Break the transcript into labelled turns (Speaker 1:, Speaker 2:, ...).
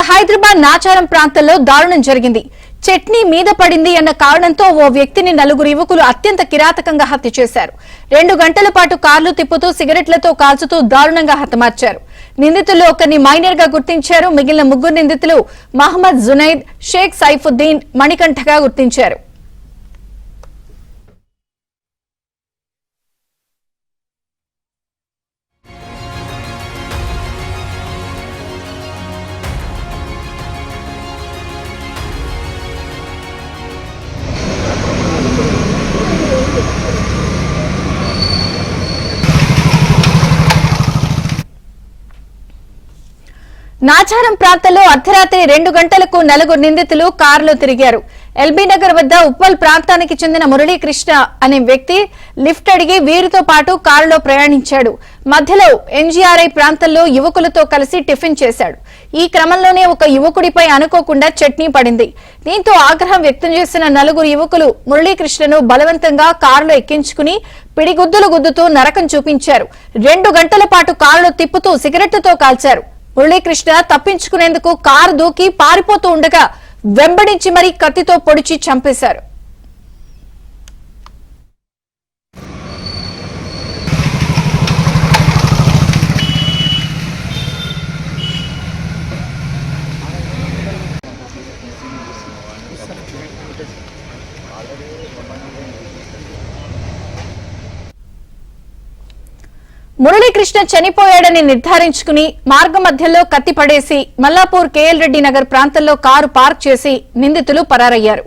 Speaker 1: హైదరాబాద్ నాచారం ప్రాంతంలో దారుణం జరిగింది. చట్నీ మీద పడింది అన్న కారణంతో ఓ వ్యక్తిని నలుగురు యువకులు అత్యంత కిరాతకంగా హత్య చేశారు. 2 గంటల పాటు కార్లు తిప్పుతూ సిగరెట్లతో కాల్చుతూ దారుణంగా హతమార్చారు. నిందితుల్లో ఒకరిని మైనర్ గా గుర్తించారు. మిగిలిన 3 నిందితులు మహమ్మద్ జునైద్, షేక్ సైఫుద్దీన్, మణికంఠగా గుర్తించారు. నాచారం ప్రాంతంలో అర్ధరాత్రి 2 గంటలకు నలుగురు నిందితులు కారులో తిరిగారు. ఎల్బీ నగర్ వద్ద ఉప్పల్ ప్రాంతానికి చెందిన మురళీకృష్ణ అనే వ్యక్తి లిఫ్ట్ అడిగి వీరితో పాటు కారులో ప్రయాణించాడు. మధ్యలో ఎన్జీఆర్ఐ ప్రాంతంలో యువకులతో కలిసి టిఫిన్ చేశాడు. ఈ క్రమంలోనే ఒక యువకుడిపై అనుకోకుండా చట్నీ పడింది. దీంతో ఆగ్రహం వ్యక్తం చేసిన నలుగురు యువకులు మురళీకృష్ణను బలవంతంగా కారులో ఎక్కించుకుని పిడిగుద్దులు గుద్దుతూ నరకం చూపించారు. 2 గంటల పాటు కారులో తిప్పుతూ సిగరెట్లతో కాల్చారు. మురళీకృష్ణ తప్పించుకునేందుకు కారు దూకి పారిపోతూ ఉండగా వెంబడించి మరీ కత్తితో పొడిచి చంపేశారు. మురళీకృష్ణ చనిపోయాడని నిర్ధారించుకుని మార్గ మధ్యలో కత్తి పడేసి మల్లాపూర్ కేఎల్ రెడ్డి నగర్ ప్రాంతంలో కారు పార్క్ చేసి నిందితులు పరారయ్యారు.